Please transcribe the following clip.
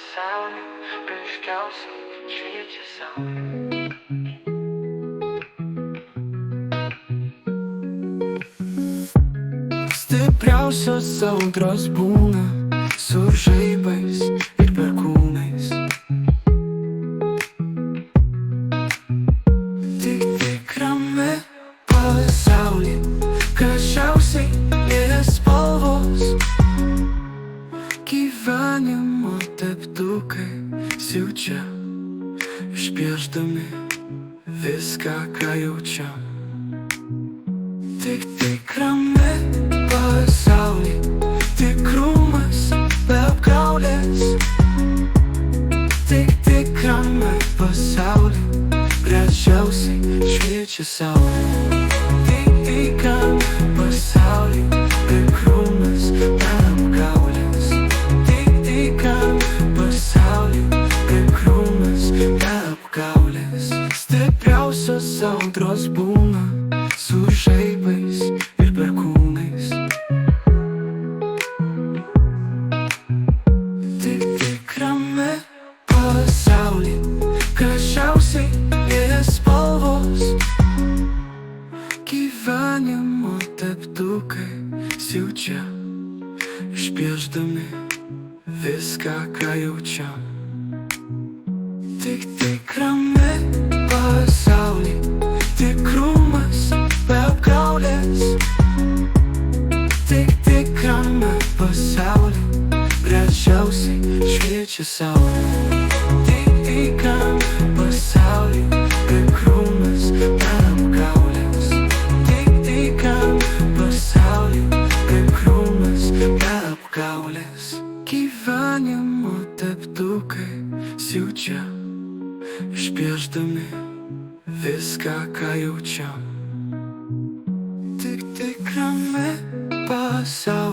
pasaulį, ryškiausiai šviečia saulė. Stipriausios audros būna su žaibais ir perkūnais. Tik tikrame pasauly karščiausiai vėjas spalvos. Gyvenimo teptukai siaučia, išpiešdami viską, ką jaučiam. Tik tikrame pasauly tikrumas be apgaulės. Tik tikrame pasauly gražiausiai šviečia saulė. Tik tikrame pasauly tikrumas be apgaulės. Tik tikrame pasauly tikrumas be apgaulės. Stipriausios audros būna su žaibais ir perkūnais. Tik tikrame pasauly karščiausiai vėjas spalvos. Gyvenimo teptukai siaučia, išpiešdami viską, ką jaučiam. Tik tikrame pasauly tikrumas be apgaulės. Tik tikrame pasauly gražiausiai šviečia saulė. Tik tikrame pasauly tikrumas be apgaulės. Tik tikrame pasauly tikrumas be apgaulės. Gyvenimo teptukai siaučia, išpiešdami viską, ką jaučiam. Tik tikrame pasauly